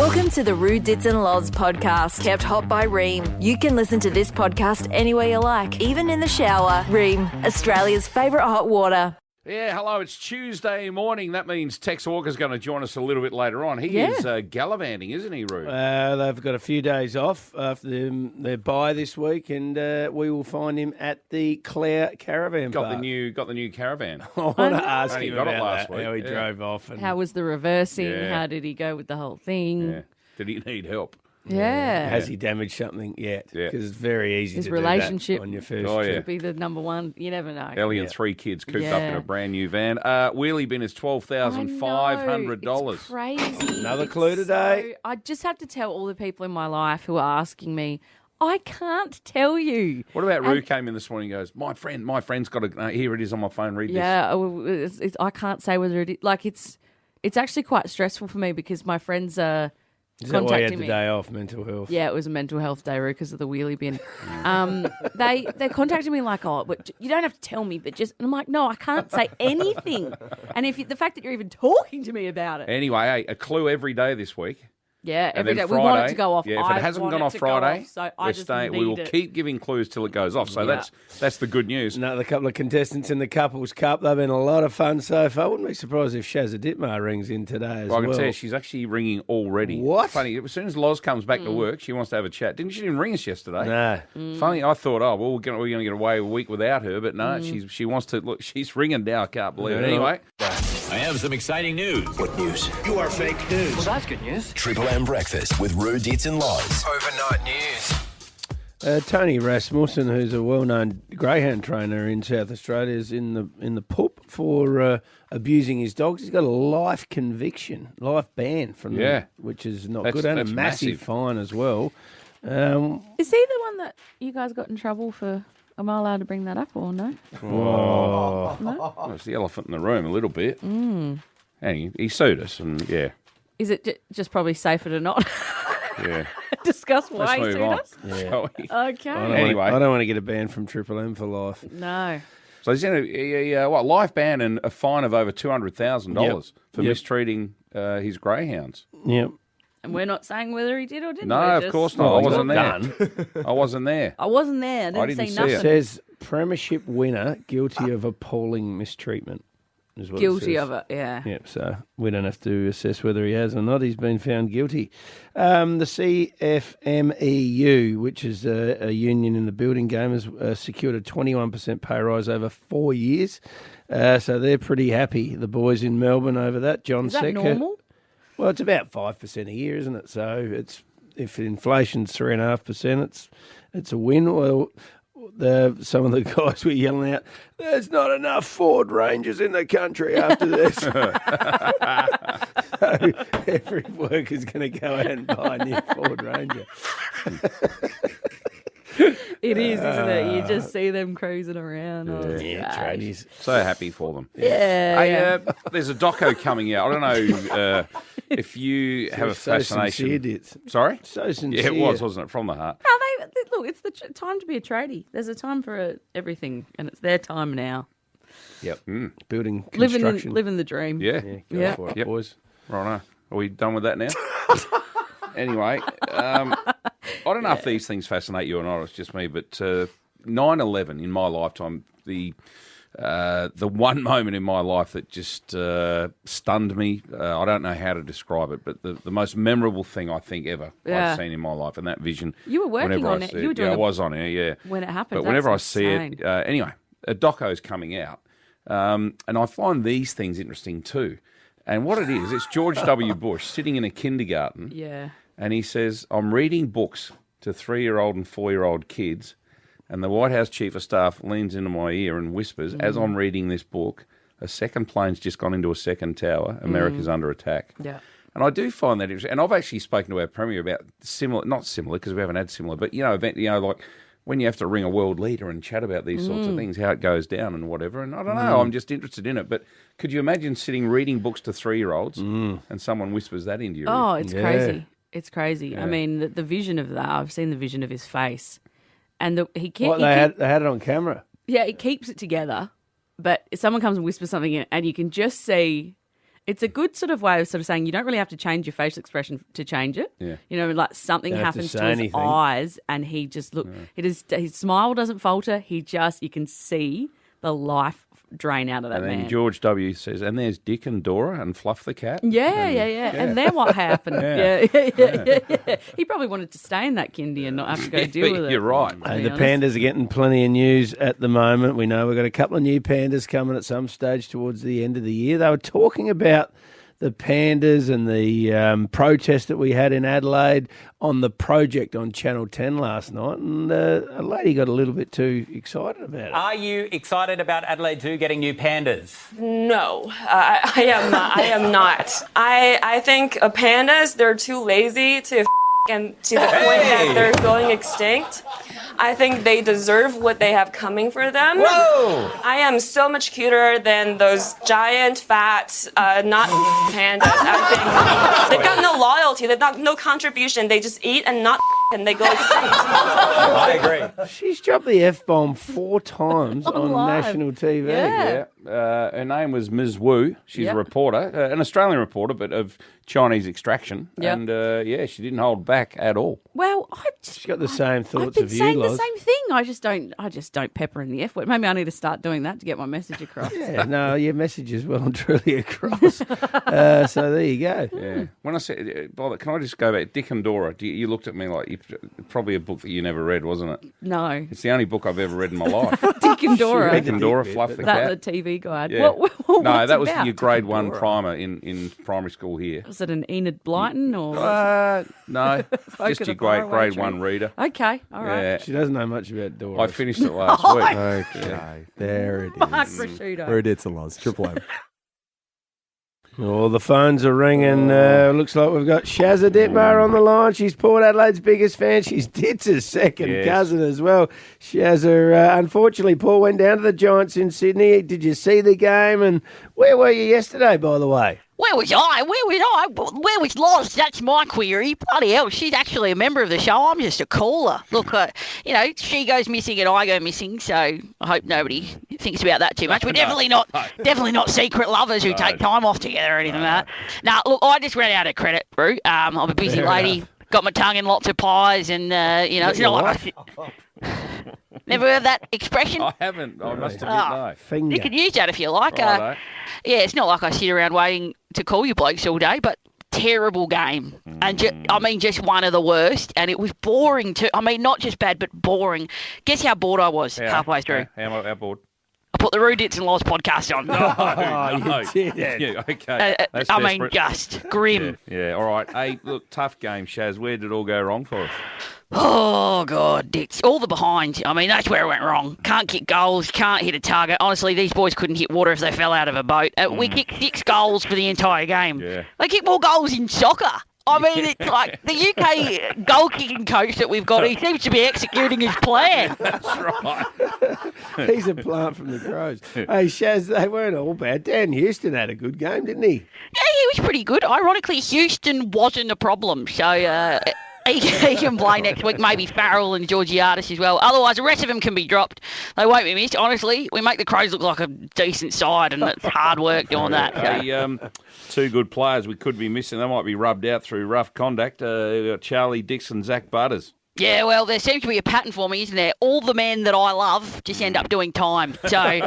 Welcome to the Roo Dits and Loz podcast, kept hot by Ream. You can listen to this podcast anywhere you like, even in the shower. Ream, Australia's favourite hot water. Yeah, hello, it's Tuesday morning. That means Tex Walker's going to join us a little bit later on. He is gallivanting, isn't he, Roo? They've got a few days off after their bye this week, and we will find him at the Clare Caravan Park. Got the new caravan. I want to ask Only him got it about last that, week. how he Yeah. drove off. And How was the reversing? Yeah. How did he go with the whole thing? Yeah. Did he need help? Yeah. Has he damaged something yet? Yeah. Because it's very easy His to relationship do that on your first Oh, yeah. trip. Could be the number one. You never know. Ellie and 3 kids cooped up in Yeah. a brand new van. Wheelie Bin is $12,500. It's crazy. Another It's clue today. so- I just have to tell all the people in my life who are asking me, I can't tell you. What about Roo came in this morning and goes, my friend's got a, here it is on my phone, read this. Yeah, I can't say whether it is. Like, it's actually quite stressful for me because my friends are Is that why you had contacting the me. day off, mental health? Yeah, it was a mental health day because of the wheelie bin. They contacted me like, oh, but you don't have to tell me, but just, and I'm like, no, I can't say anything. And the fact that you're even talking to me about it. Anyway, hey, a clue every day this week. Yeah, And every then day. We want it to Friday- go off. Yeah, if I it hasn't want gone it off to go Friday, off, so I we're just staying. We need will it. keep giving clues till it goes off. So Yeah. that's the good news. Another couple of contestants in the Couples Cup. They've been a lot of fun so far. I wouldn't be surprised if Shazza DIttmar rings in today as Well, I well. can tell you, she's actually ringing already. What? Funny, as soon as Loz comes back to work, she wants to have a chat. She didn't ring us yesterday? No. Funny, I thought, oh, well, we're going to get away a week without her, but no, she wants to. Look, she's ringing now. I can't believe it. Yeah. Anyway, I have some exciting news. What news? You are fake news. Well, that's good news. Triple M Breakfast with Roo Dits and Loz. Overnight news. Tony Rasmussen, who's a well-known greyhound trainer in South Australia, is in the poop for abusing his dogs. He's got a life conviction, life ban from them, which is not That's- good, and a that's massive massive. fine as well. Is he the one that you guys got in trouble for? Am I allowed to bring that up or no? well, it's the elephant in the room a little bit. And he sued us, and yeah. Is it just probably safer to not Yeah. discuss why Let's he move sued on. us? Shall we? Okay. Anyway. I don't want to get a ban from Triple M for life. No. So he's in a life ban and a fine of over $200,000 for mistreating his greyhounds. Yep. And we're not saying whether he did or didn't. No, We're of just- course not. I he's wasn't not there. I wasn't there. I wasn't there. I didn't, didn't see see nothing. it. Says premiership winner guilty of appalling mistreatment. Is what it Guilty says. of it, yeah. Yep, so we don't have to assess whether he has or not. He's been found guilty. The CFMEU, which is a union in the building game, has secured a 21% pay rise over 4 years. So they're pretty happy, the boys in Melbourne, over that. John Is that Secker. normal? Well, it's about 5% a year, isn't it? So it's if inflation's 3.5%, it's a win. Well, some of the guys were yelling out, "There's not enough Ford Rangers in the country after this." So every worker's going to go out and buy a new Ford Ranger. It is, isn't it? You just see them cruising around. Oh, Yeah, gosh. tradies. So happy for them. Yeah. Hey, there's a doco coming out. I don't know if you have a So sincere, fascination. Dits. Sorry? So sincere. Yeah, it was, wasn't it? From the heart. No, look, it's the time to be a tradie. There's a time for everything, and it's their time now. Yep. Building construction. Living the dream. Yeah. Yeah, go Yeah. for it, Yep. boys. Right. Are we done with that now? Anyway, I don't know if these things fascinate you or not. It's just me, but 9/11 in my lifetime, the one moment in my life that just stunned me. I don't know how to describe it, but the most memorable thing I think ever Yeah. I've seen in my life, and that vision. You were working whenever on I it. see You were doing I the- was on it. Yeah. When it happened. But whenever I that's see insane. it, anyway, a doco's coming out, and I find these things interesting too. And what it is, it's George W. Bush sitting in a kindergarten. Yeah. And he says, I'm reading books to 3-year-old and 4-year-old kids. And the White House Chief of Staff leans into my ear and whispers, as I'm reading this book, a second plane's just gone into a second tower. America's under attack. Yeah. And I do find that interesting. And I've actually spoken to our Premier about similar, not similar because we haven't had similar, but, like when you have to ring a world leader and chat about these sorts of things, how it goes down and whatever. And I don't know, I'm just interested in it. But could you imagine sitting reading books to 3-year-olds and someone whispers that into your ear? Oh, it's Yeah. crazy. It's crazy. Yeah. I mean, the vision of that, I've seen the vision of his face. And he keeps... What, they had it on camera? Yeah, it keeps it together. But if someone comes and whispers something in, and you can just see... It's a good sort of way of sort of saying you don't really have to change your facial expression to change it. Yeah. You know, like something Don't have to happens say to his anything. eyes and he just his smile doesn't falter. You can see the life drain out of that And then man. George W. says, and there's Dick and Dora and Fluff the cat. Yeah. And then what happened? Yeah. He probably wanted to stay in that kindy and not have to go deal with it. You're right. to be The honest. pandas are getting plenty of news at the moment. We know we've got a couple of new pandas coming at some stage towards the end of the year. They were talking about the pandas and the protest that we had in Adelaide on the project on Channel 10 last night, and a lady got a little bit too excited about it. Are you excited about Adelaide Zoo getting new pandas? No, I am not. I am not. I think pandas, they're too lazy to and to the point that they're going extinct. I think they deserve what they have coming for them. Whoa! I am so much cuter than those giant, fat, not pandas. I think they've got no loyalty. They've got no contribution. They just eat and not and they go extinct. I agree. She's dropped the F-bomb 4 times on live. national TV. Yeah. Her name was Ms. Wu. She's a reporter, an Australian reporter, but of Chinese extraction. Yep. And, she didn't hold back at all. Well, She's got the same I've thoughts been of you, saying the Loz. same thing. I just don't pepper in the F word. Maybe I need to start doing that to get my message across. Yeah, no, your message is well and truly across. So there you go. Yeah. When I said, can I just go back? Dick and Dora, you looked at me like probably a book that you never read, wasn't it? No. It's the only book I've ever read in my life. Dick and Dora. Dick and Dora, Fluff the That cat. the TV guide. Yeah. What's No, that was about? your grade 1 primer in primary school here. Was it an Enid Blyton or? No, just of your the faraway grade 1 tree. reader. Okay, all right. Yeah. She doesn't know much about Dora. I finished it last week. Okay, there it Mark is. Prosciutto. Rude It's and Loz, Triple M. Oh, the phones are ringing. Looks like we've got Shazza DIttmar on the line. She's Port Adelaide's biggest fan. She's Ditz's second Yes. cousin as well. Shazza, unfortunately, Paul went down to the Giants in Sydney. Did you see the game? And where were you yesterday, by the way? Where was I? Where was Loz? That's my query. Bloody hell, she's actually a member of the show. I'm just a caller. Look, she goes missing and I go missing, so I hope nobody thinks about that too much. We're definitely not secret lovers who take time off together or anything like that. Now, look, I just ran out of credit, Roo. I'm a busy lady. Got my tongue in lots of pies, and it's not like never heard that expression. I haven't. I must admit, no. Finger. You can use that if you like. Righto. Yeah, it's not like I sit around waiting to call you blokes all day, but terrible game. And just one of the worst. And it was boring too. I mean, not just bad, but boring. Guess how bored I was halfway through? How bored? I put the Rude It's and Loz podcast on. You did. Yeah, okay. That's desperate. Just grim. Yeah, all right. Hey, look, tough game, Shaz. Where did it all go wrong for us? Oh, God, it's all the behinds. I mean, that's where it went wrong. Can't kick goals, can't hit a target. Honestly, these boys couldn't hit water if they fell out of a boat. We kicked 6 goals for the entire game. Yeah. They kick more goals in soccer. I mean, it's like the UK goal-kicking coach that we've got, he seems to be executing his plan. That's right. He's a plant from the Crows. Hey, Shaz, they weren't all bad. Dan Houston had a good game, didn't he? Yeah, he was pretty good. Ironically, Houston wasn't a problem, so he can play next week, maybe Farrell and Georgiadis as well. Otherwise, the rest of them can be dropped. They won't be missed. Honestly, we make the Crows look like a decent side, and it's hard work doing that. So. Hey, 2 good players we could be missing. They might be rubbed out through rough conduct. Charlie Dixon, Zach Butters. Yeah, well, there seems to be a pattern for me, isn't there? All the men that I love just end up doing time. So,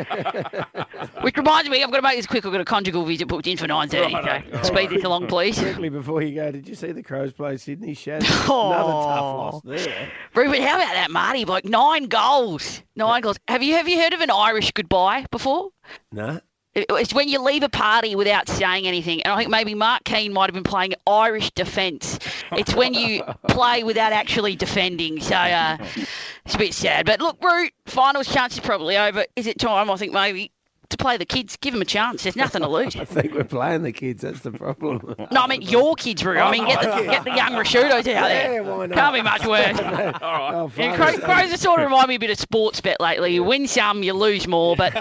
which reminds me, I've got to make this quick. I've got a conjugal visit booked in for 9:30. So speed this along, please. Quickly before you go, did you see the Crows play Sydney, Shaz? Another tough loss there. Ruben, how about that, Marty? Like 9 goals. 9 goals. Have you heard of an Irish goodbye before? No. It's when you leave a party without saying anything. And I think maybe Mark Keane might have been playing Irish defence. It's when you play without actually defending. So it's a bit sad. But look, Root, finals chance is probably over. Is it time, I think, maybe, to play the kids? Give them a chance. There's nothing to lose. I think we're playing the kids. That's the problem. No, I mean your kids, Root. I mean, get the young Rashudos out there. Yeah, why not? Can't be much worse. Oh, Yeah, fine. Crows have sort of remind me a bit of sports bet lately. You win some, you lose more. But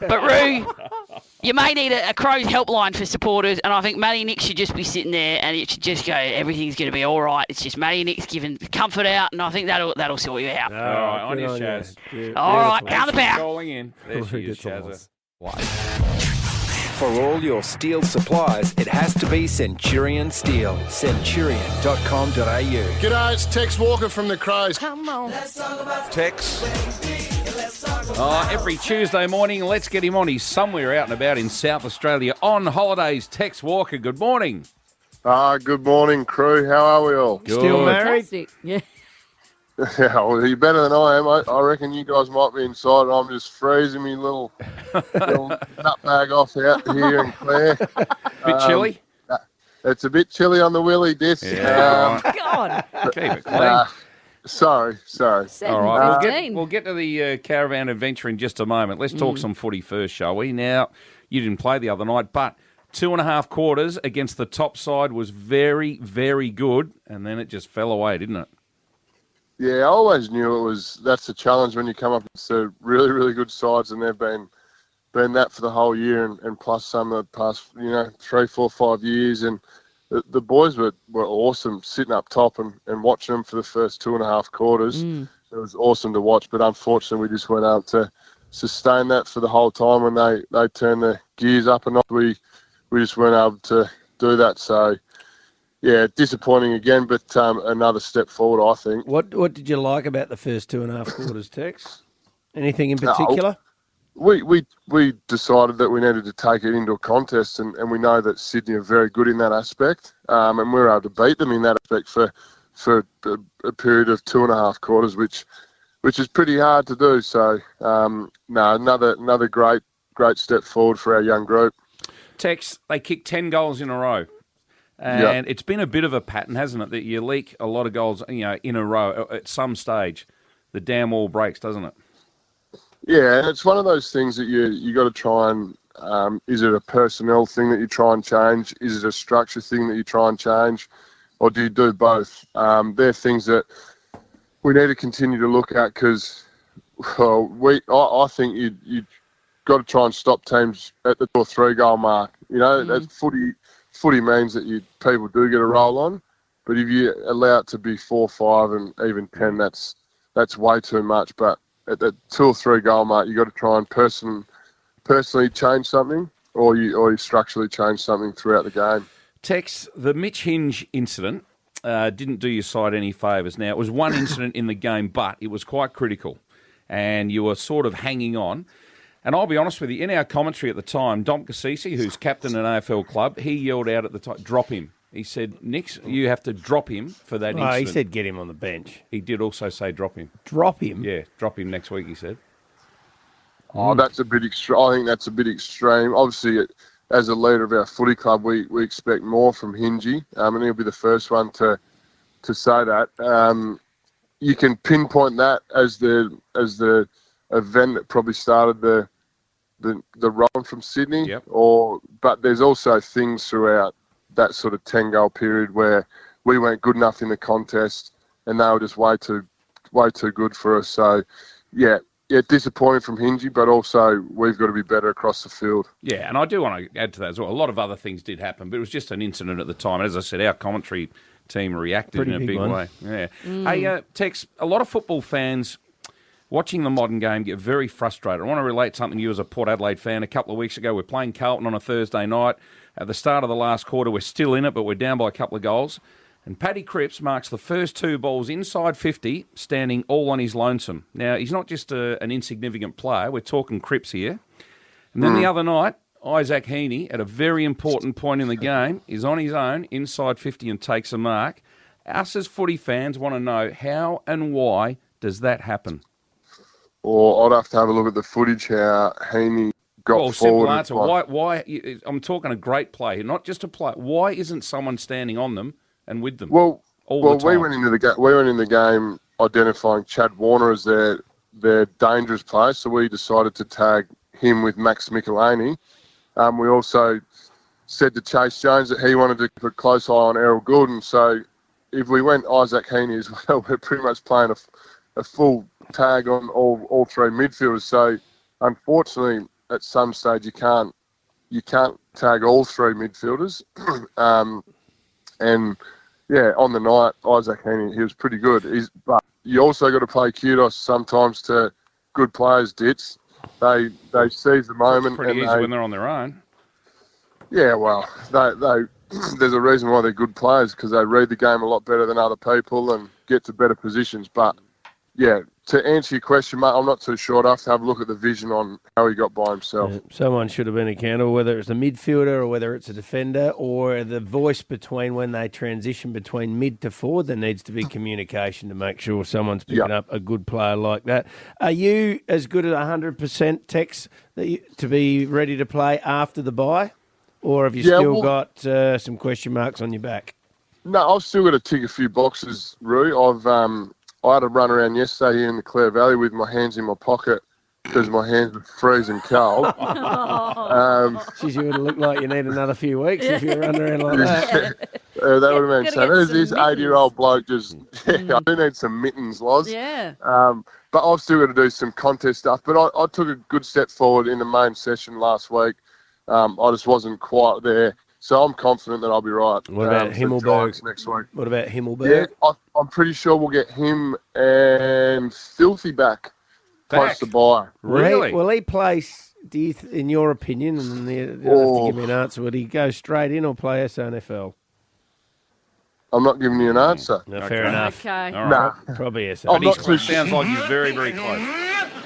Roo, you may need a Crows helpline for supporters, and I think Matty Nick should just be sitting there and it should just go, everything's going to be all right. It's just Matty Nick's giving comfort out, and I think that'll sort you out. All right, on Good your on Shaz. you. All right, count the power. Calling in. There she is, Shazza. For all your steel supplies, it has to be Centurion Steel. Centurion.com.au. G'day, it's Tex Walker from the Crows. Come on. Tex. Every Tuesday morning, let's get him on. He's somewhere out and about in South Australia on holidays. Tex Walker, good morning. Good morning, crew. How are we all? Good. Still married? Fantastic. Yeah. Yeah, well, you're better than I am. I reckon you guys might be inside and I'm just freezing me little nutbag off out here in Clare. Bit chilly? It's a bit chilly on the Wheelie disc. Yeah, God. Keep it clean. Sorry. All right, 7:15. we'll get to the caravan adventure in just a moment. Let's talk some footy first, shall we? Now, you didn't play the other night, but 2.5 quarters against the top side was very, very good, and then it just fell away, didn't it? Yeah, I always knew that's the challenge when you come up against the really, really good sides, and they've been that for the whole year and plus some of the past, 3, 4, 5 years. And the boys were awesome sitting up top and watching them for the first 2.5 quarters. It was awesome to watch, but unfortunately we just weren't able to sustain that for the whole time. When they turned the gears up and we just weren't able to do that. So, yeah, disappointing again, but another step forward, I think. What did you like about the first 2.5 quarters, Tex? Anything in particular? We decided that we needed to take it into a contest, and we know that Sydney are very good in that aspect, and we were able to beat them in that aspect for a period of 2.5 quarters, which is pretty hard to do. So, another great step forward for our young group. Tex, they kicked 10 goals in a row. And It's been a bit of a pattern, hasn't it, that you leak a lot of goals, in a row. At some stage, the dam all breaks, doesn't it? Yeah, it's one of those things that you got to try and, is it a personnel thing that you try and change? Is it a structure thing that you try and change? Or do you do both? They're things that we need to continue to look at because I think you got to try and stop teams at the 2 or 3 goal mark. That's footy means that people do get a roll on, but if you allow it to be 4, 5, and even 10, that's way too much. But at the 2 or 3 goal mark, you got to try and personally change something, or you structurally change something throughout the game. Tex, the Mitch Hinge incident didn't do your side any favours. Now, it was one incident in the game, but it was quite critical, and you were sort of hanging on. And I'll be honest with you, in our commentary at the time, Dom Cassisi, who's captain at an AFL club, he yelled out at the time, drop him. He said, Nix, you have to drop him for that incident. He said get him on the bench. He did also say drop him. Drop him? Yeah, drop him next week, he said. Oh, that's a bit extreme. I think that's a bit extreme. Obviously, as a leader of our footy club, we expect more from Hingy, and he'll be the first one to say that. You can pinpoint that as the event that probably started the run from Sydney. Yep. But there's also things throughout that sort of 10-goal period where we weren't good enough in the contest and they were just way too good for us. So, yeah, disappointing from Hingy, but also we've got to be better across the field. Yeah, and I do want to add to that as well. A lot of other things did happen, but it was just an incident at the time. As I said, our commentary team reacted in a big way. Yeah. Hey, Tex, a lot of football fans watching the modern game get very frustrated. I want to relate something to you as a Port Adelaide fan. A couple of weeks ago, we're playing Carlton on a Thursday night. At the start of the last quarter, we're still in it, but we're down by a couple of goals. And Paddy Cripps marks the first 2 balls inside 50, standing all on his lonesome. Now, he's not just an insignificant player. We're talking Cripps here. And then the other night, Isaac Heaney, at a very important point in the game, is on his own, inside 50, and takes a mark. Us as footy fans want to know how and why does that happen? Or I'd have to have a look at the footage, how Heaney got forward. Simple answer. Why? I'm talking a great play here, not just a play. Why isn't someone standing on them and with them? The time? We went in the game identifying Chad Warner as their dangerous player, so we decided to tag him with Max Michelini. We also said to Chase Jones that he wanted to keep a close eye on Errol Goulden. So if we went Isaac Heaney as well, we're pretty much playing a full tag on all 3 midfielders. So unfortunately, at some stage you can't tag all 3 midfielders. And yeah, on the night, Isaac Heaney, he was pretty good. But you also got to play kudos sometimes to good players, Dits. They seize the moment. It's pretty easy when they're on their own. Yeah, well, there's a reason why they're good players, because they read the game a lot better than other people and get to better positions. But, yeah, to answer your question, mate, I'm not too sure. I'd have to have a look at the vision on how he got by himself. Yeah, someone should have been accountable, whether it's a midfielder or whether it's a defender or the voice between when they transition between mid to forward. There needs to be communication to make sure someone's picking up a good player like that. Are you as good at 100%, Tex, to be ready to play after the bye? Or have you still got some question marks on your back? No, I've still got to tick a few boxes, Roo. I had a run around yesterday here in the Clare Valley with my hands in my pocket because my hands were freezing cold. Jeez, you would look like you need another few weeks if you run around like that. That would have been so. There's this 80-year-old bloke just, I do need some mittens, Loz. Yeah. But I've still got to do some contest stuff. But I took a good step forward in the main session last week. I just wasn't quite there. So I'm confident that I'll be right. What about Himmelberg next week? What about Himmelberg? Yeah, I'm pretty sure we'll get him and Filthy back post the bye. Really? Will he play, in your opinion, and you don't have to give me an answer, would he go straight in or play SNFL? I'm not giving you an answer. No, fair enough. Okay. All right. Probably SNFL. I'm not too Sounds like he's very, very close.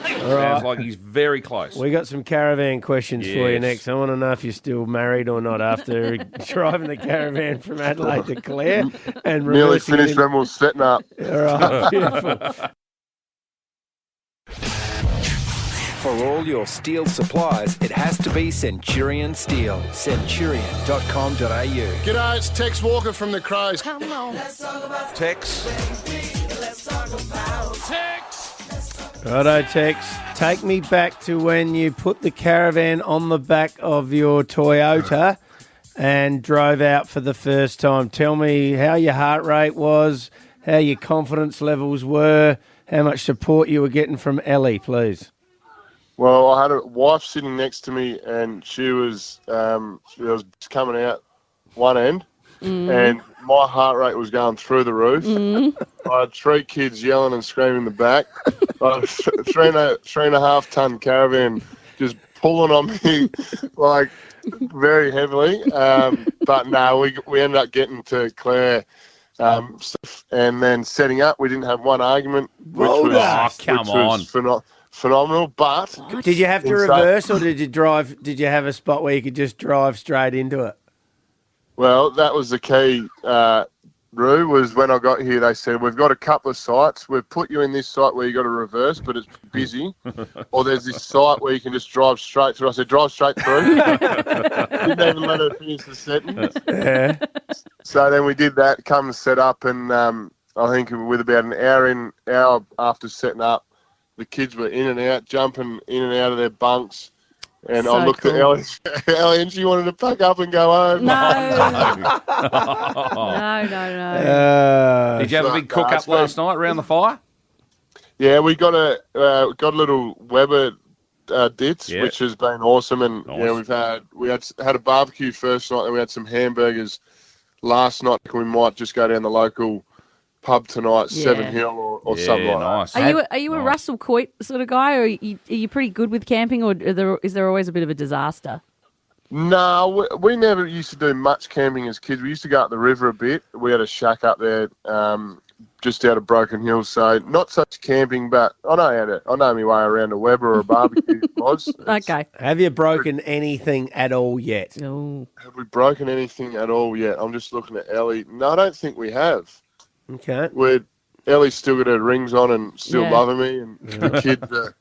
Sounds like he's very close. We got some caravan questions for you next. I want to know if you're still married or not after driving the caravan from Adelaide to Clare and nearly finished when we were setting up. All right, beautiful. For all your steel supplies, it has to be Centurion Steel. Centurion.com.au. G'day, it's Tex Walker from the Crows. Come on. Tex. Righto, Tex. Take me back to when you put the caravan on the back of your Toyota and drove out for the first time. Tell me how your heart rate was, how your confidence levels were, how much support you were getting from Ellie, please. Well, I had a wife sitting next to me, and she was coming out one end, and my heart rate was going through the roof. I had 3 kids yelling and screaming in the back. I had a 3.5 ton caravan just pulling on me like very heavily. But no, we ended up getting to Clare. And then setting up, we didn't have one argument, which was phenomenal. But did you have to reverse, or did you drive? Did you have a spot where you could just drive straight into it? Well, that was the key, Roo, was when I got here, they said, we've got a couple of sites. We've put you in this site where you got to reverse, but it's busy. Or there's this site where you can just drive straight through. I said, drive straight through. Didn't even let her finish the sentence. Yeah. So then we did that, come and set up, and I think with about an hour after setting up, the kids were in and out, jumping in and out of their bunks. And I looked at Ellie, and she wanted to pack up and go home. No. No. Did you have a big cook up last night around the fire? Yeah, we got a little Weber dits, which has been awesome. And we had a barbecue first night, and we had some hamburgers last night. We might just go down the local pub tonight, Seven Hill or something like that. Are you a Russell Coit sort of guy, or are you pretty good with camping, or is there always a bit of a disaster? No, we never used to do much camping as kids. We used to go up the river a bit. We had a shack up there just out of Broken Hill, so not such camping, but I know my way around a Weber or a barbecue. Okay. Have you broken anything at all yet? No. Have we broken anything at all yet? I'm just looking at Ellie. No, I don't think we have. Okay. Ellie's still got her rings on and still loving me, and the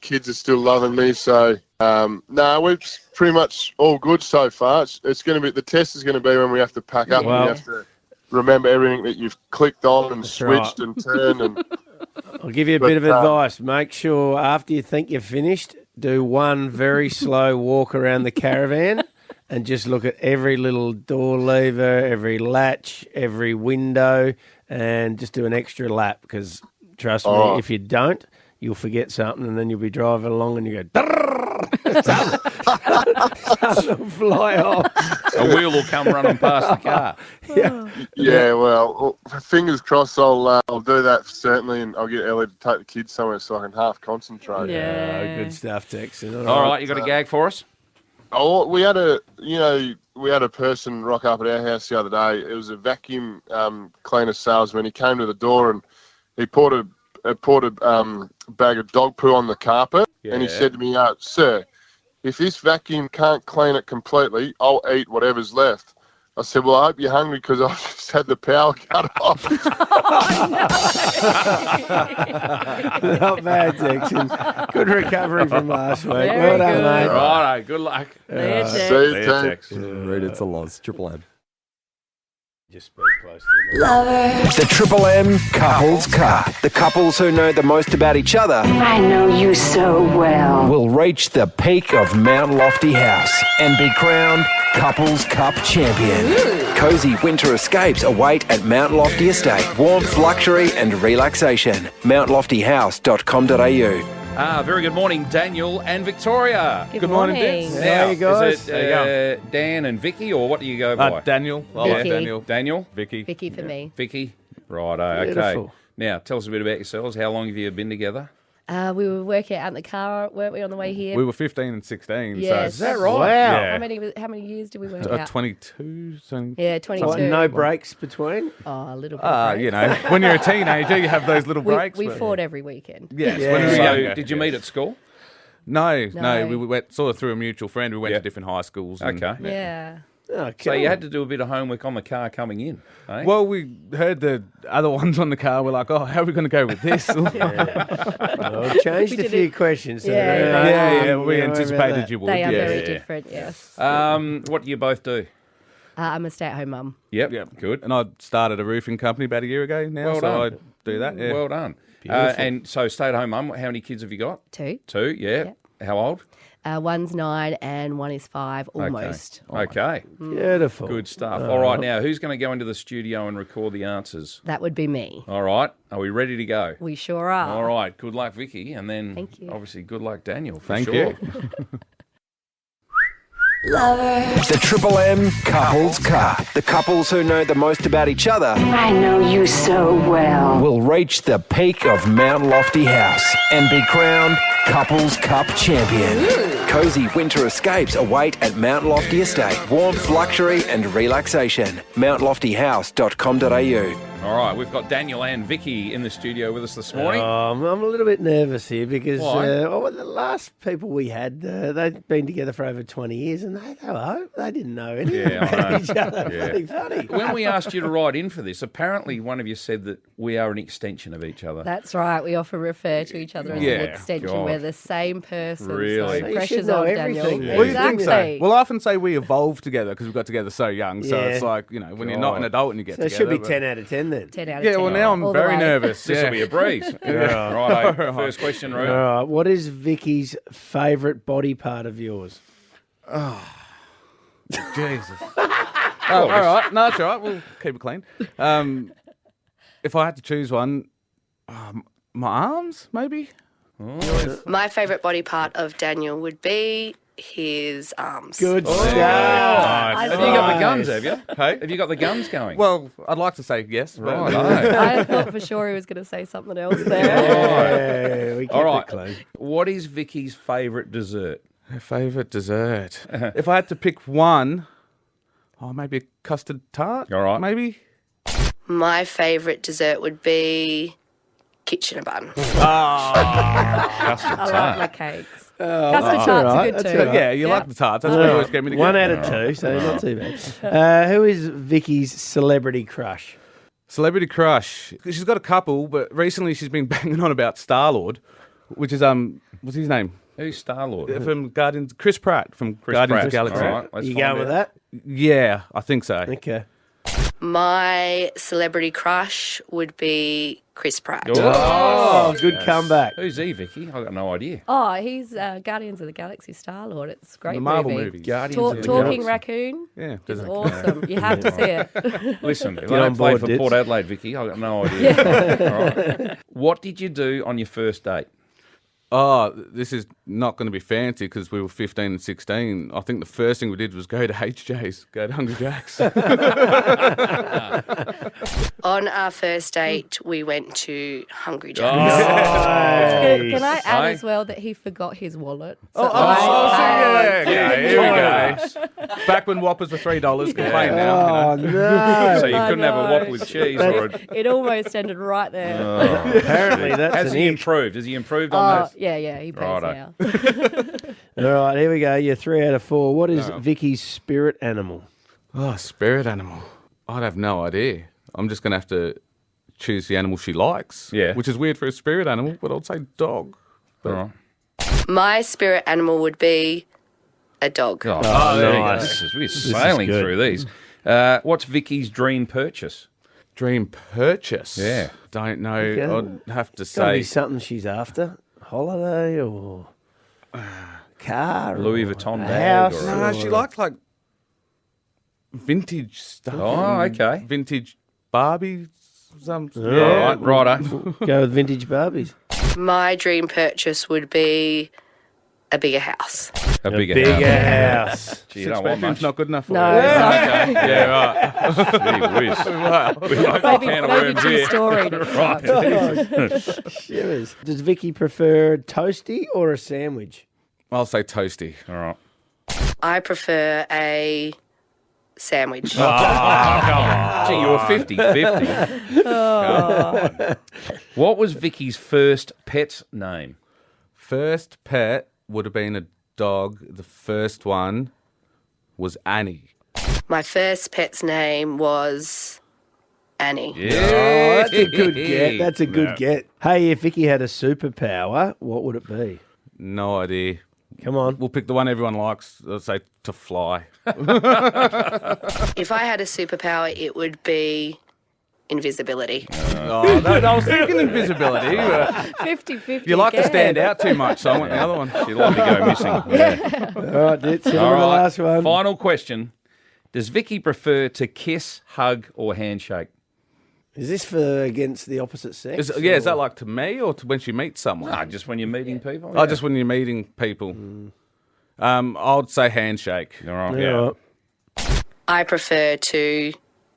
kids are still loving me. So no, we're pretty much all good so far. It's going to be, the test is going to be when we have to pack up and we have to remember everything that you've clicked on and switched and turned. And I'll give you a bit of advice. Make sure after you think you're finished, do one very slow walk around the caravan. And just look at every little door lever, every latch, every window, and just do an extra lap, because trust me, if you don't, you'll forget something, and then you'll be driving along and you go, something fly off. A wheel will come running past the car. Yeah, well, fingers crossed I'll do that certainly, and I'll get Ellie to take the kids somewhere so I can half concentrate. Yeah, good stuff, Tex. All right, you got a gag for us? Oh, we had a person rock up at our house the other day. It was a vacuum cleaner salesman. He came to the door and he poured a bag of dog poo on the carpet, and he said to me, "Sir, if this vacuum can't clean it completely, I'll eat whatever's left." I said, "Well, I hope you're hungry because I've just had the power cut off." Not bad, Jackson. Good recovery from last week. Very Well done, good. mate. Righto, good luck. See you, See Tex. you, Tex. Read it's a loss. Triple M. Just speak close to the The Triple M Couples Cup. The couples who know the most about each other I know you so well. will reach the peak of Mount Lofty House and be crowned Couples Cup champion. Cozy winter escapes await at Mount Lofty Estate. Warmth, luxury and relaxation. mountloftyhouse.com.au. Very good morning, Daniel and Victoria. Good morning. Now, How you guys? is it Dan and Vicki, or what do you go by? Daniel. I like Daniel. Daniel? Vicky. Vicky for me. Vicky? Righto, okay. Beautiful. Now, tell us a bit about yourselves. How long have you been together? We were working out in the car, weren't we, on the way here? We were 15 and 16. Yes. So Is that right? Wow. Yeah. How many years did we work out? 22. So, Yeah, 22. What, no breaks between? Oh, a little bit. of break. you know, when you're a teenager, you have those little we, breaks. we but- fought every weekend. Yes. Yeah. When we were So, younger, did you yes. meet at school? No. No. We went sort of through a mutual friend. We went Yeah. to different high schools. And, Okay. Yeah. Oh, So cool. you had to do a bit of homework on the car coming in, eh? Well, we heard the other ones on the car. We're like, oh, how are we going to go with this? Well, changed We a did few it. questions. So yeah. We yeah, anticipated you would. They are yeah. very different, yes. What do you both do? I'm a stay-at-home mum. Yep, Yeah, good. And I started a roofing company about a year ago now, Well so done. I do that. Yeah. Well done. And so stay-at-home mum, how many kids have you got? 2. 2, yeah. How old? One's 9 and one is 5, almost. Okay. Beautiful. Good stuff. All right, now, who's going to go into the studio and record the answers? That would be me. All right. Are we ready to go? We sure are. All right. Good luck, Vicky. And then, Thank you. obviously, good luck, Daniel. For Thank sure. you. The Triple M Couples Cup. The couples who know the most about each other I know you so well. will reach the peak of Mount Lofty House and be crowned Couples Cup champion. Cozy winter escapes await at Mount Lofty Estate. Warmth, luxury and relaxation. mountloftyhouse.com.au. All right. We've got Daniel and Vicky in the studio with us this morning. I'm a little bit nervous here because Why? the last people we had, they'd been together for over 20 years and they didn't know anything Yeah, I about know. each other. Yeah. Pretty funny. When we asked you to write in for this, apparently one of you said that we are an extension of each other. That's right. We often refer to each other as Yeah, an extension. God. We're the same person. Really? So You pressure's should know on, everything. Daniel. Yeah. Well, you think Exactly. so? Well, I often say we evolved together because we got together so young. So Yeah. it's like, you know, when you're not an adult and you get So it together. should be but- 10 out of 10 then. 10 out of Yeah, 10. well, now I'm All the very way. nervous. This yeah. will be a breeze. Right. First question, Ru. All right. What is Vicky's favourite body part of yours? Jesus. All right. No, it's all right. We'll keep it clean. If I had to choose one, my arms, maybe? My favourite body part of Daniel would be his arms. Good Oh, stuff. nice. Have you got the guns, Nice. have you? Hey? Have you got the guns going? Well, I'd like to say yes. But Right. I thought for sure he was going to say something else there. Yeah, we kept All right. it close. What is Vicky's favourite dessert? Favourite dessert? If I had to pick one, maybe a custard tart? All right. Maybe? My favourite dessert would be Kitchener bun. Custard I like my cakes. Custard all tarts right, are good that's too. all right. Yeah, you like the tarts. That's what always gave me the 1 go. out of 2, so not too bad. Who is Vicky's celebrity crush? Celebrity crush. She's got a couple, but recently she's been banging on about Star-Lord, which is, what's his name? Who's Star-Lord? From Guardians, Chris Pratt from Guardians of the Pratt. Galaxy. All right, let's You find going with out. that? Yeah, I think so. Okay. My celebrity crush would be Chris Pratt. Oh, good comeback. Who's he, Vicky? I've got no idea. Oh, he's Guardians of the Galaxy Star-Lord. It's a great The Marvel movie. movies. Guardians Talk- of the Talking Galaxy. Raccoon. Yeah, It's doesn't awesome. You have to see it. Listen, if Get I on don't play board, for Dits. Port Adelaide, Vicky, I've got no idea. All right. What did you do on your first date? Oh, this is not going to be fancy because we were 15 and 16. I think the first thing we did was go to HJ's, go to Hungry Jack's. On our first date, we went to Hungry Jack's. Can I add as well that he forgot his wallet? So Here we go. Back when Whoppers were $3, complain now. Oh, no. So you couldn't have a Whopper with cheese or a... It almost ended right there. Apparently that's Has an he inch. improved? Has he improved on that? Yeah, he pays Righto. now. All right, here we go. You're 3 out of 4. What is Vicky's spirit animal? Oh, spirit animal. I'd have no idea. I'm just going to have to choose the animal she likes. Yeah. Which is weird for a spirit animal, but I'd say dog. All right. My spirit animal would be a dog. Oh, there you nice. go. We're sailing good. through these. What's Vicky's dream purchase? Dream purchase? Yeah. Don't know. Okay. I'd have to It's got to be say... something she's after. Holiday or car Louis or Vuitton a bag house. or No, she likes like vintage stuff. Oh, okay. Vintage Barbie. All right, righto. Go with vintage Barbies. My dream purchase would be a bigger house. A bigger house. Gee, you don't want Bedroom's much. not good enough for No, you. sorry. Yeah, right. Gee whiz. We like a can of worms true here. story. Right. Shivers. Does Vicky prefer toasty or a sandwich? I'll say toasty. All right. I prefer a sandwich. Oh, come on. Gee, you were 50-50. Come on. What was Vicky's first pet's name? First pet would have been a dog. The first one was Annie. My first pet's name was Annie. Yeah. Oh, that's a good get. That's a good get. Hey, if Vicky had a superpower, what would it be? No idea. Come on. We'll pick the one everyone likes. Let's say to fly. If I had a superpower, it would be invisibility. Oh, I was thinking invisibility. 50-50. You like to again. stand out too much, so I want the other one. She'd like to go missing. Yeah. All right, Ditz, hit All on the right. last one. Final question. Does Vicky prefer to kiss, hug, or handshake? Is this for against the opposite sex? Is that like to me or to when she meets someone? No, just when you're meeting people. Oh, just when you're meeting people. I'd say handshake. All right. Yeah. I prefer to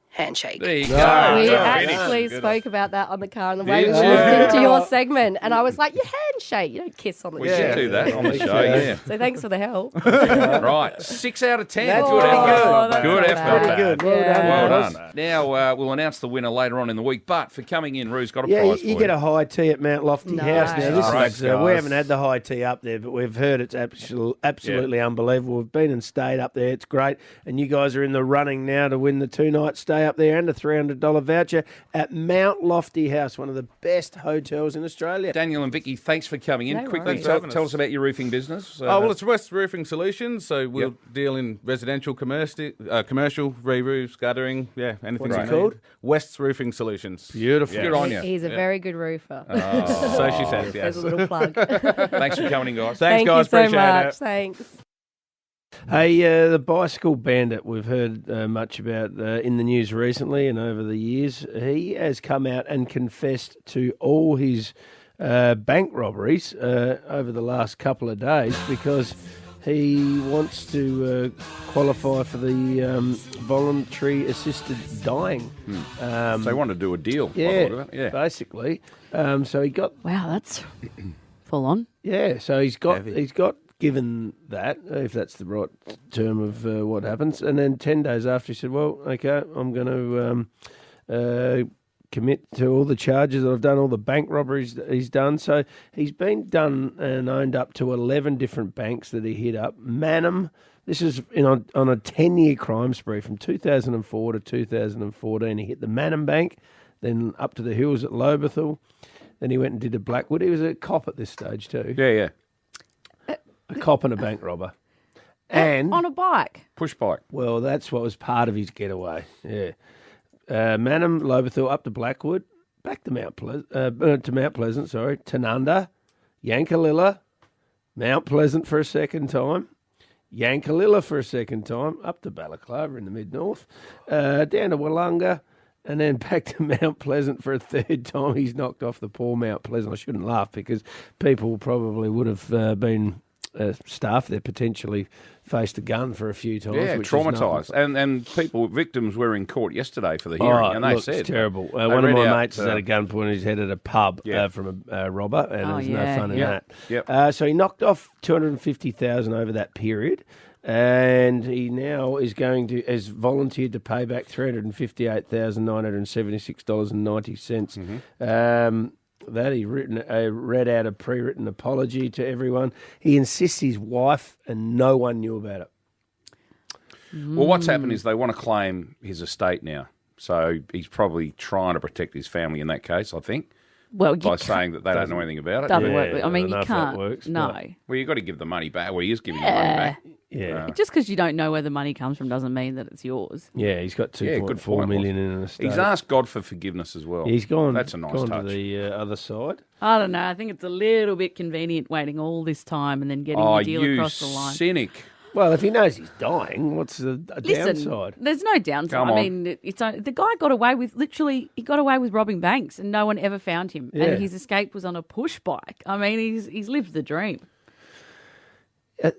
handshake. There you go. We Finish. actually spoke about that on the car on the way. We Did were you? listening to your segment, and I was like, "You handshake, you don't kiss on the We cheek." should do that on the show, yeah. So thanks for the help. Right, 6 out of 10. That's good pretty effort. good. That's Good not effort. bad. Pretty good. Well Yeah. done. Well guys. done. Now we'll announce the winner later on in the week. But for coming in, Rue's got a Yeah, prize you for get a high tea at Mount Lofty Nice. House. Now, this Great, is, we guys. haven't had the high tea up there, but we've heard it's absolutely unbelievable. We've been and stayed up there. It's great. And you guys are in the running now to win the 2-night stay up there and a $300 voucher at Mount Lofty House, one of the best hotels in Australia. Daniel and Vicki, thanks for coming in. No Quickly, worries. tell us about your roofing business. Well, it's West Roofing Solutions, so we'll deal in residential, commercial, re-roofs, guttering, anything What's you it need. called? West Roofing Solutions. Beautiful. Good on you. He's a very good roofer. So she says, yes. There's a little plug. Thanks for coming in, guys. Thanks, Thank guys. you so Appreciate much. it. Thanks. Hey, the bicycle bandit, we've heard much about in the news recently and over the years. He has come out and confessed to all his bank robberies over the last couple of days because he wants to qualify for the voluntary assisted dying. So they want to do a deal. Yeah, basically. So he got... Wow, that's full on. Yeah, so he's got given that, if that's the right term of what happens. And then 10 days after, he said, well, okay, I'm going to commit to all the charges that I've done, all the bank robberies that he's done. So he's been done and owned up to 11 different banks that he hit up. Manham, this is on a 10-year crime spree from 2004 to 2014. He hit the Manham Bank, then up to the hills at Lobethal. Then he went and did a Blackwood. He was a cop at this stage too. Yeah. A cop and a bank robber. And on a bike. Push bike. Well, that's what was part of his getaway. Yeah. Manham, Lobethal, up to Blackwood, back to Mount Pleasant, Tanunda, Yankalilla, Mount Pleasant for a second time, Yankalilla for a second time, up to Balaclava in the mid-north, down to Wollonga, And then back to Mount Pleasant for a third time. He's knocked off the poor Mount Pleasant. I shouldn't laugh because people probably would have been staff there potentially faced a gun for a few times. Yeah, which traumatised. And victims were in court yesterday for the hearing, and they said... it's terrible. One of my mates has had a gun pointed at his head at a pub from a robber, and there's no fun in that. Yep. So he knocked off $250,000 over that period, and he now is has volunteered to pay back $358,976.90. That he read out a pre-written apology to everyone. He insists his wife and no one knew about it. Well, what's happened is they want to claim his estate now. So he's probably trying to protect his family in that case, I think. Well, by saying that they don't know anything about it. Doesn't work. I mean, you can't. No. Well, you've got to give the money back. Well, he is giving the money back. Yeah. Just because you don't know where the money comes from doesn't mean that it's yours. Yeah, he's got $2.4 million in an estate. He's asked God for forgiveness as well. He's gone. That's a nice gone touch. To the other side. I don't know. I think it's a little bit convenient waiting all this time and then getting the deal across the line. Cynic. Well, if he knows he's dying, what's the Listen, downside? There's no downside. I mean, the guy got away with he got away with robbing banks and no one ever found him. Yeah. And his escape was on a push bike. I mean, he's lived the dream.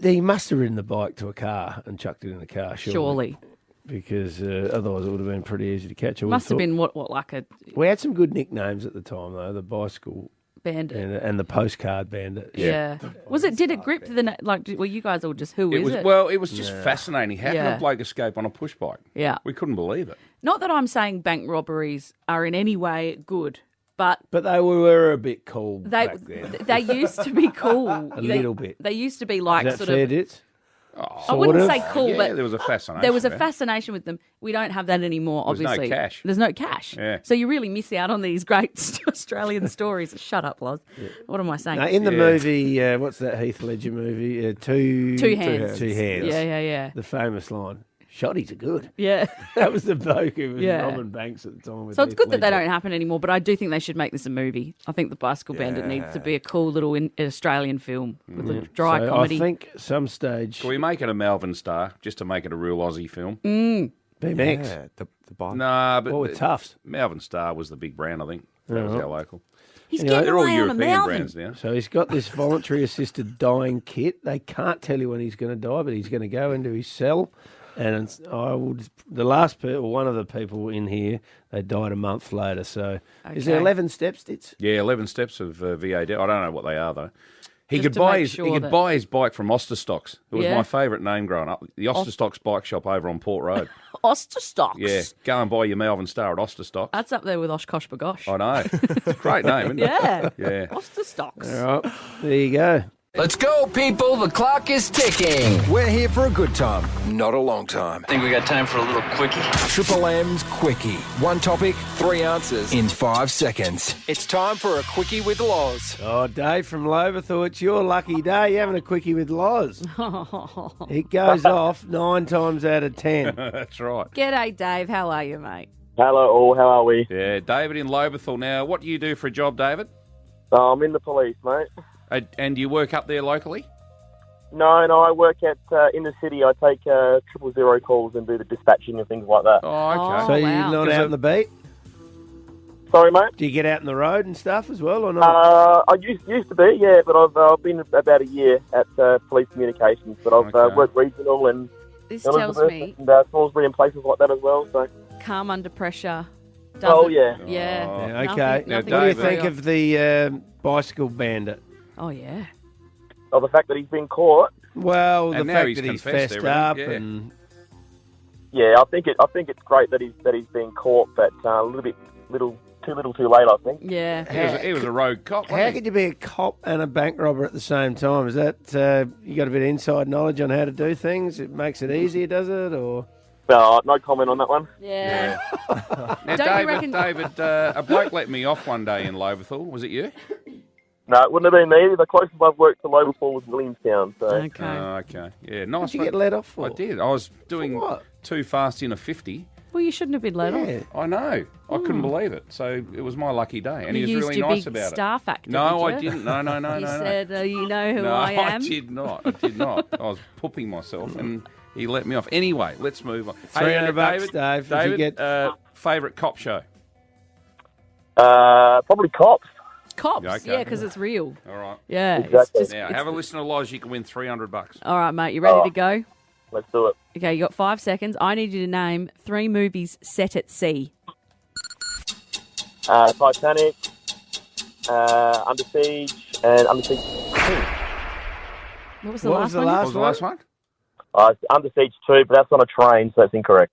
He must have ridden the bike to a car and chucked it in the car, Surely. Because otherwise it would have been pretty easy to catch. Must have been what like a... We had some good nicknames at the time, though. The bicycle... Bandit. And the postcard bandit. Yeah. Did it grip the... Were you guys all just, who is it? Well, it was just fascinating. How can a bloke escape on a push bike? Yeah. We couldn't believe it. Not that I'm saying bank robberies are in any way good, but they were a bit cool back then. They used to be cool. Little bit. They used to be like is that sort fair, of... Ditz? I wouldn't say cool, but there was a fascination. There was a fascination with them. We don't have that anymore, obviously. There's no cash. There's no cash. Yeah. So you really miss out on these great Australian stories. Shut up, Loz. Yeah. What am I saying? No, in the movie, what's that Heath Ledger movie? Two Hands. Yeah. The famous line. Shotties are good. Yeah. That was the bloke who was robbing banks at the time. So it's good that they don't happen anymore, but I do think they should make this a movie. I think The Bicycle Bandit needs to be a cool little Australian film with a dry comedy. I think some stage... Can we make it a Melbourne Star, just to make it a real Aussie film? BMX. Yeah, the bike. Nah, but... What with Tufts? Melbourne Star was the big brand, I think. That was our local. He's getting they're all away on a European Melbourne. brands now. So he's got this voluntary assisted dying kit. They can't tell you when he's going to die, but he's going to go into his cell. And one of the people in here, they died a month later. So is there 11 steps, Ditz? Yeah, 11 steps of VAD. I don't know what they are, though. He Just could buy his bike from Osterstocks. It was my favourite name growing up. The Osterstocks bike shop over on Port Road. Osterstocks? Yeah, go and buy your Melbourne Star at Osterstocks. That's up there with Oshkosh Bagosh. I know. It's a great name, isn't it? Yeah. Osterstocks. All right, there you go. Let's go, people. The clock is ticking. We're here for a good time, not a long time. Think we got time for a little quickie? Triple M's Quickie. One topic, 3 answers in 5 seconds. It's time for a Quickie with Loz. Oh, Dave from Loberthal, it's your lucky day. You're having a quickie with Loz. It goes off 9 times out of 10. That's right. G'day, Dave. How are you, mate? Hello, all. How are we? Yeah, David in Loberthal. Now, what do you do for a job, David? I'm in the police, mate. And do you work up there locally? No, I work at in the city. I take 000 calls and do the dispatching and things like that. Oh, okay. So you're not out on the beat? Sorry, mate? Do you get out on the road and stuff as well, or not? I used to be, yeah, but I've been about a year at police communications, but I've worked regional and This tells me... and Salisbury and places like that as well, so... Calm under pressure. Yeah. Yeah. Okay. Nothing What do you think of the bicycle bandit? Oh, yeah. Oh, the fact that he's been caught. Well, And the now fact he's that he's confessed fessed everything, up yeah. and Yeah, I think it's great that he's been caught, but a little too late, I think. Yeah. He was a rogue cop, how wasn't he? could you be a cop and a bank robber at the same time? Is that you got a bit of inside knowledge on how to do things? It makes it easier, does it? Or No comment on that one. Yeah. Now, David, a bloke let me off one day in Loberthal. Was it you? No, it wouldn't have been me. The closest I've worked to Loberthal was Williamstown. So. Okay. Okay. Yeah, nice. Did you get let off for? I did. I was doing too fast in a 50. Well, you shouldn't have been let off. I know. I couldn't believe it. So it was my lucky day. And You he was used really your nice big about star it. factor, No, did I you? didn't. No. You said, you know who no, I am? I did not. I did not. I was pooping myself. And He let me off. Anyway, let's move on. $300 bucks, Dave. If you get favourite cop show? Probably Cops. Cops, Okay. yeah, because it's real. All right. Yeah. Exactly. It's just, Now, it's have a listen to Loz. You can win $300. All right, mate. You ready to go? Let's do it. Okay, you got 5 seconds. I need you to name 3 movies set at sea. Titanic, Under Siege, and Under Siege 2. What was the last one? What was the last one? Under Siege 2, but that's on a train, so that's incorrect.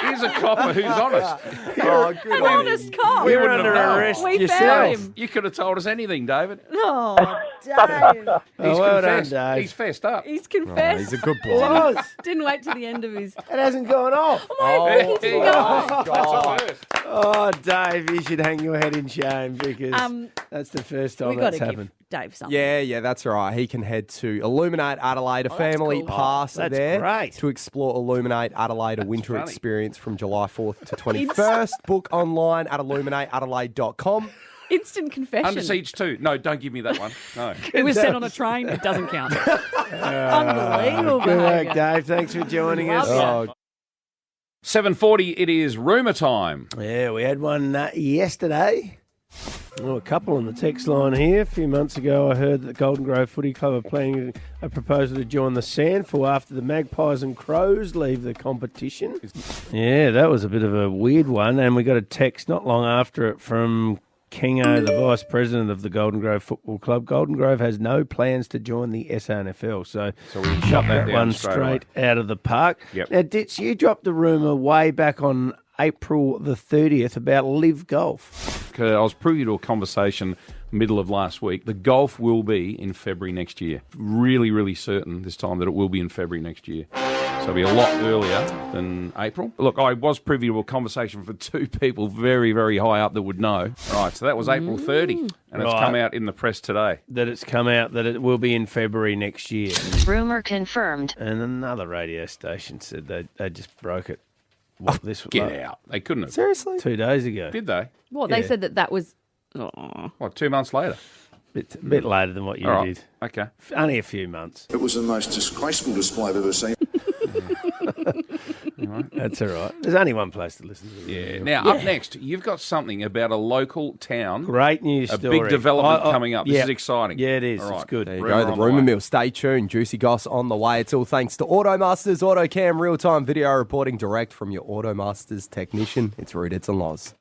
Here's a copper who's honest. An honest cop. We wouldn't have known. arrest We yourself. found him. You could have told us anything, David. Oh, Dave. He's well confessed. done, Dave. He's fessed up. He's confessed. He's a good boy. Loz, Didn't wait till the end of his... it hasn't gone off. He didn't go on. That's a first. Oh, Dave, you should hang your head in shame because that's the first time We got that's to happened. give Dave something. Yeah, that's right. He can head to Illuminate Adelaide, a family cool. pass That's there great. to explore Illuminate Adelaide, a winter funny. experience from July 4th to 21st. Book online at illuminateadelaide.com. Instant confession. Under Siege 2. No, don't give me that one. No. It was sent on a train. It doesn't count. Unbelievable Good work, behaviour. Dave. Thanks for joining us. Love ya. 7:40, it is rumour time. Yeah, we had one yesterday. Well, a couple on the text line here. A few months ago, I heard that the Golden Grove Footy Club are planning a proposal to join the SANFL after the Magpies and Crows leave the competition. Yeah, that was a bit of a weird one. And we got a text not long after it from Kingo, the Vice President of the Golden Grove Football Club. Golden Grove has no plans to join the SANFL. So we shot that down one straight straight out of the park. Yep. Now, Ditz, you dropped the rumour way back on April the 30th about Live Golf. I was privy to a conversation middle of last week. The golf will be in February next year. Really, really certain this time that it will be in February next year. So it'll be a lot earlier than April. Look, I was privy to a conversation for 2 people very, very high up that would know. Right, so that was April 30, and it's come out in the press today. That it's come out that it will be in February next year. Rumour confirmed. And another radio station said they just broke it. What this was Get out. They couldn't have. Seriously? 2 days ago. Did they? What, they Yeah. said that was... Oh. What, 2 months later? Bit later than what you All right. did. Okay. Only a few months. It was the most disgraceful display I've ever seen. That's all right. There's only one place to listen to. Yeah. Now, up next, you've got something about a local town. Great news A story. big development I- coming up. This yeah. is exciting. Yeah, it is. All right. It's good. There you Rumour go, the on the rumour way. mill. Stay tuned. Juicy goss on the way. It's all thanks to Automasters Autocam, real-time video reporting direct from your Automasters technician. It's Rudits and Loz.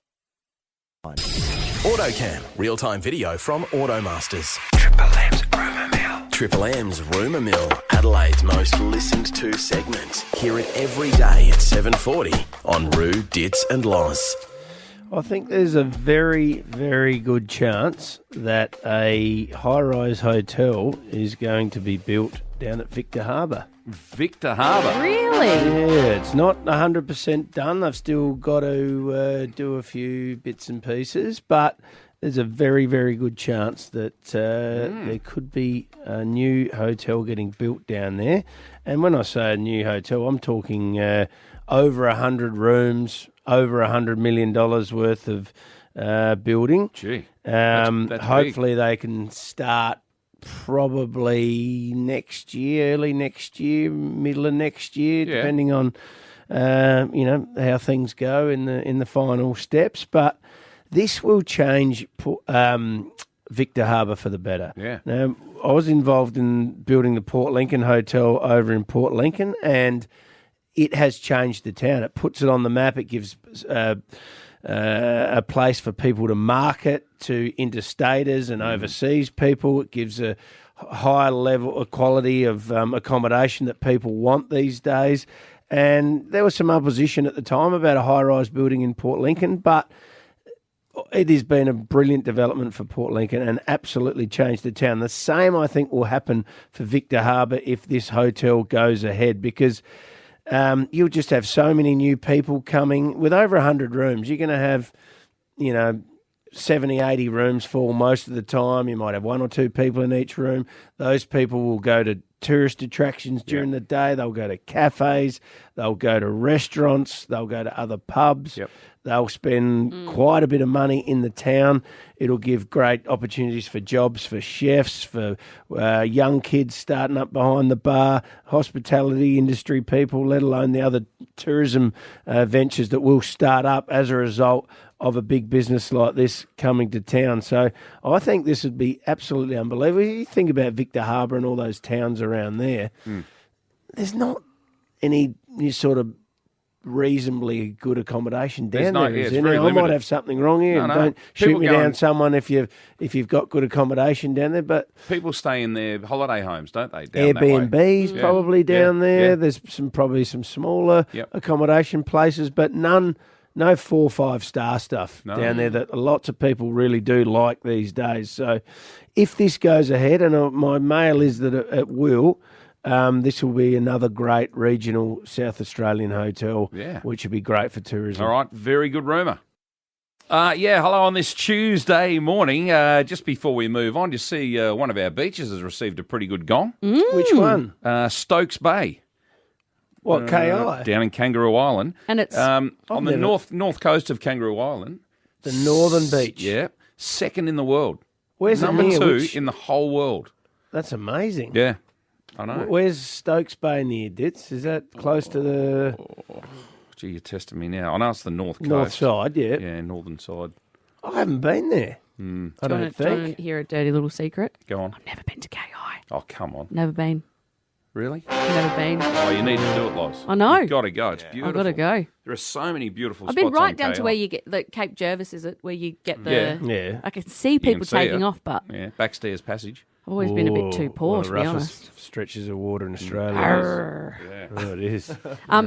Autocam, real-time video from Automasters. Triple M's Rumour Mill, Adelaide's most listened to segment. Hear it every day at 7:40 on Roo, Dits and Loz. I think there's a very, very good chance that a high-rise hotel is going to be built down at Victor Harbour. Victor Harbour. Really? Yeah, it's not 100% done. I've still got to do a few bits and pieces, but there's a very, very good chance that there could be a new hotel getting built down there. And when I say a new hotel, I'm talking over 100 rooms, over $100 million worth of building. Gee, that's hopefully they can start probably next year, early next year, middle of next year, depending on how things go in the final steps. But this will change Victor Harbour for the better. Yeah. Now, I was involved in building the Port Lincoln Hotel over in Port Lincoln, and it has changed the town. It puts it on the map. It gives a place for people to market to interstaters and overseas people. It gives a higher level of quality of accommodation that people want these days. And there was some opposition at the time about a high-rise building in Port Lincoln, but it has been a brilliant development for Port Lincoln and absolutely changed the town. The same, I think, will happen for Victor Harbour if this hotel goes ahead, because you'll just have so many new people coming. With over 100 rooms, you're going to have, 70, 80 rooms full most of the time. You might have 1 or 2 people in each room. Those people will go to tourist attractions during the day. They'll go to cafes. They'll go to restaurants. They'll go to other pubs. Yep. They'll spend quite a bit of money in the town. It'll give great opportunities for jobs for chefs, for young kids starting up behind the bar, hospitality industry people, let alone the other tourism ventures that will start up as a result of a big business like this coming to town. So I think this would be absolutely unbelievable. You think about Victor Harbour and all those towns around there, there's not any sort of reasonably good accommodation down there. Is there? Now, I might have something wrong here. No. Don't People shoot me down, someone, if you've got good accommodation down there. But people stay in their holiday homes, don't they? Down that way. Airbnbs probably down there. Yeah. There's probably some smaller accommodation places, but no 4 or 5 star stuff down there that lots of people really do like these days. So if this goes ahead, and my mail is that it will, this will be another great regional South Australian hotel, which would be great for tourism. All right, very good rumour. Hello on this Tuesday morning. Just before we move on, you see one of our beaches has received a pretty good gong. Which one? Stokes Bay. What, KI? Down in Kangaroo Island. And it's on the north coast of Kangaroo Island. The northern beach. Yeah. Second in the world. Where's Number it near? 2 in the whole world. That's amazing. Yeah. I know. Where's Stokes Bay near, Dits? Is that close to the... Gee, you're testing me now. I know it's the north coast. North side, yeah. Yeah, northern side. I haven't been there. I don't Do you want think. to hear a dirty little secret? Go on. I've never been to KI. Oh, come on. Never been. Really? Never been. Oh, you need to do it, Loz. I know. You've got to go. It's beautiful. I've got to go. There are so many beautiful I've spots been right on down KL. to where you get the Cape Jervis, is it? Where you get the... Yeah. I can see You can people see taking it. off, but Yeah, backstairs passage. I've always been a bit too poor, one to of the be roughest honest. stretches of water in Australia. Arr. Yeah. Oh, it is.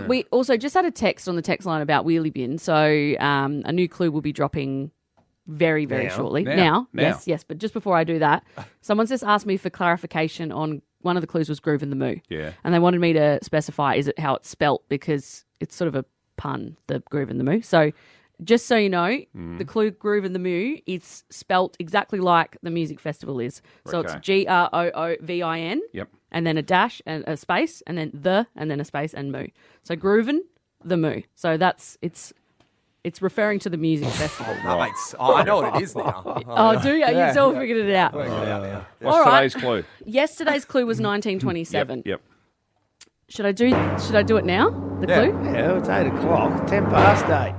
We also just had a text on the text line about Wheelie Bin, so a new clue will be dropping very, very Now? shortly. Now? Yes. But just before I do that, someone's just asked me for clarification on one of the clues was Groove and the Moo. Yeah. And they wanted me to specify is it how it's spelt because it's sort of a pun, the Groove and the Moo. So just so you know, the clue Groove and the Moo is spelt exactly like the music festival is. So Okay. it's GROOVIN. Yep. And then a dash and a space and then a space and Moo. So Groovin' the Moo. So it's referring to the music festival. I know what it is now. Oh, do you? Yeah. You all figured it out. What's All right. today's clue? Yesterday's clue was 1927. Yep. Should I do it now? The clue? Yeah, it's 8 o'clock. 10 past 8.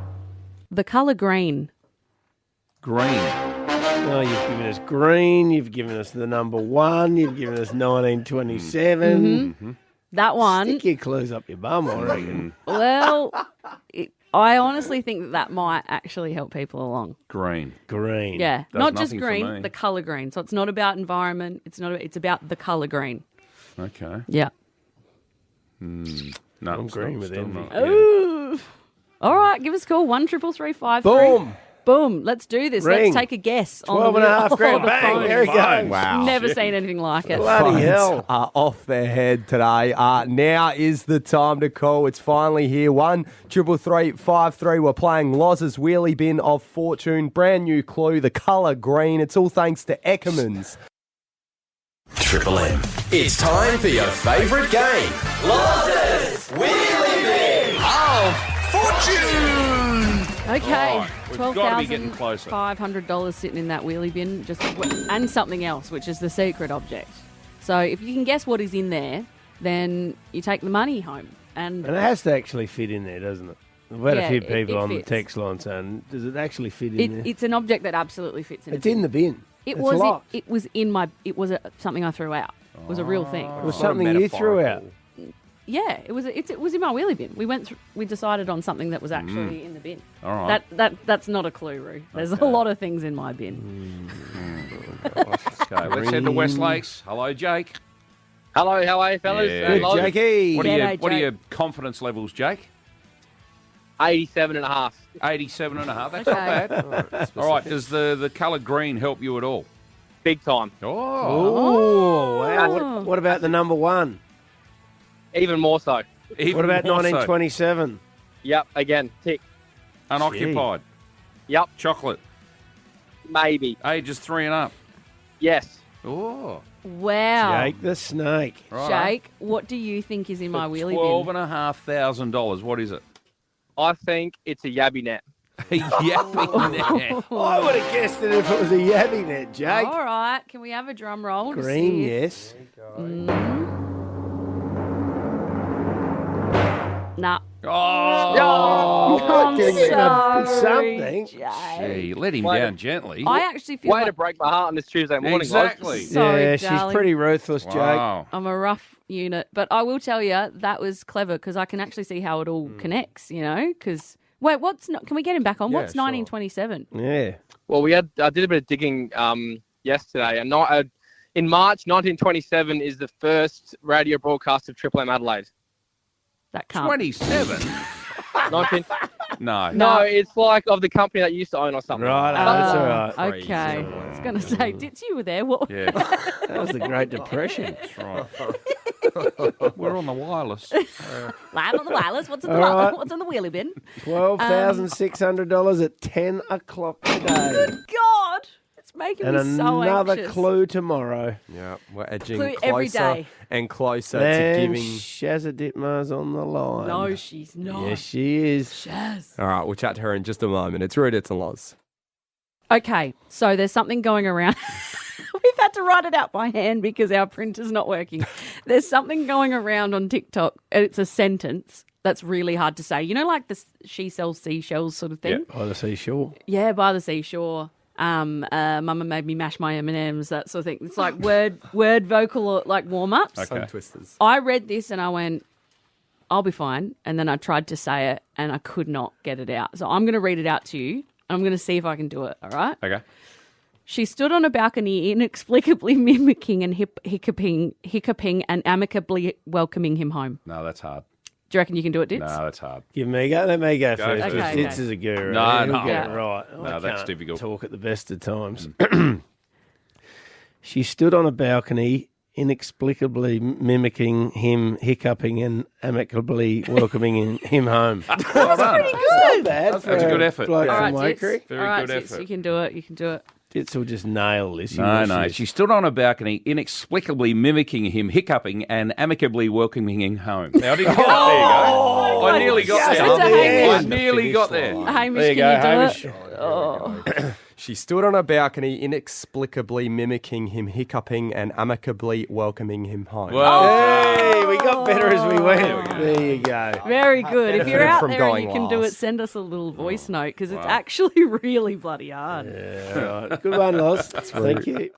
The colour green. Green. Oh, you've given us green. You've given us the number 1. You've given us 1927. That one. Stick your clues up your bum, I reckon. Well, I honestly think that might actually help people along. Green. Green. Yeah, Does not just nothing for me. green, the colour green. So it's not about environment. It's about the colour green. Okay. Yeah. No, I'm it's green not- with still envy. not, yeah. Ooh. All right, give us a call. 1-333-553. Boom. Boom. Let's do this. Ring. Let's take a guess. 12 and a half grand. the Bang. phone. There he goes. Wow. Never seen anything like it. Bloody Phones hell. are off their head today. Now is the time to call. It's finally here. 1-333-53. We're playing Loz's Wheelie Bin of Fortune. Brand new clue, the colour green. It's all thanks to Eckermans. Triple M. It's time for your favourite game. Loz's Wheelie Bin of Fortune. Okay, All right, we've gotta be getting closer. $12,500 sitting in that wheelie bin, and something else, which is the secret object. So if you can guess what is in there, then you take the money home. And And it has to actually fit in there, doesn't it? We've had Yeah, a few it people on the fits. text line saying, does it actually fit in there? it's an object that absolutely fits in. It's in the bin. It It's was. locked. It was in my. It was something I threw out. It was a real thing. It was something you threw out. Yeah, it was. It was in my wheelie bin. We decided on something that was actually in the bin. All right. That's not a clue, Roo. There's a lot of things in my bin. Okay, let's head to West Lakes. Hello, Jake. Hello, how are you, fellas? Yeah. Good, Jakey. What G'day, are your Jake. confidence levels, Jake? 87.5. 87.5. That's not bad. All right. Does the colour green help you at all? Big time. Oh. Oh, wow. What about the number 1? Even more so. Even What about more so. 1927? Yep, again, tick. Unoccupied. Yep, Chocolate. maybe. Ages 3 and up. Yes. Oh. Wow. Jake the Snake. Jake, what do you think is in my wheelie bin? $12,500. What is it? I think it's a yabby net. Yabby net. I would have guessed it if it was a yabby net, Jake. All right. Can we have a drum roll? to Green, see if- yes. Nah. Oh, I'm getting sorry, something. Gee, let him down gently. I actually feel Way like to break my heart on this Tuesday morning. Exactly. Sorry, Yeah, she's darling. pretty ruthless, Jake. Wow. I'm a rough unit, but I will tell you that was clever because I can actually see how it all connects. You know, because wait, can we get him back on? Yeah, What's sure. 1927? Yeah. Well, I did a bit of digging yesterday, and in March 1927 is the first radio broadcast of Triple M Adelaide. That can't. 27? 19... No. No, it's like of the company that used to own or something. Right, that's all right. Okay. I was going to say, Dits, you were there. What? Yeah. That was the Great Depression. That's right. We're on the wireless. Live on the wireless. What's in the All right. What's in the wheelie bin? $12,600 at 10 o'clock today. Good God, it's making And me so another anxious. clue tomorrow. Yeah, we're edging Clue closer every day. and closer to And giving. Shazza DIttmar's on the line. No, she's not. Yes, she is. Shaz. All right, we'll chat to her in just a moment. It's Rude, It's and Loz. Okay, so there's something going around. We've had to write it out by hand because our printer's not working. There's something going around on TikTok. And it's a sentence that's really hard to say. You know, like the she sells seashells sort of thing? By the seashore. Yeah, by the seashore. Mama made me mash my M&Ms, that sort of thing. It's like word vocal like warm-ups. Okay. Tongue twisters. I read this and I went, I'll be fine. And then I tried to say it and I could not get it out. So I'm going to read it out to you. I'm going to see if I can do it, all right? Okay. She stood on a balcony inexplicably mimicking and hiccuping and amicably welcoming him home. No, that's hard. Do you reckon you can do it, Dits? No, that's hard. Give me a go. Let me go Go first. first. Okay, Dits okay. is a guru. No, He'll no. get it Yeah. right. No, I that's can't difficult. Talk at the best of times. She stood on a balcony, inexplicably mimicking him, hiccuping and amicably welcoming him home. Well done. Pretty good. Not bad. That's for a good effort. bloke All from right, Dits. Wakery. Very All right, good Dits, effort. you can do it. You can do it. Dits will just nail this. No. She stood on a balcony, inexplicably mimicking him, hiccuping and amicably welcoming him home. Now, I didn't get there you go. I nearly got It's a there. I Hamish. nearly got there. Hamish, There you can go, you do Hamish. it? Oh. She stood on a balcony, inexplicably mimicking him, hiccuping and amicably welcoming him home. Well, Hey, we got better as we went. There you go. Very good. If you're Benefited out from there and going you can do it, last. send us a little voice note because it's actually really bloody hard. Yeah, all right. Good one, Loz. Thank you.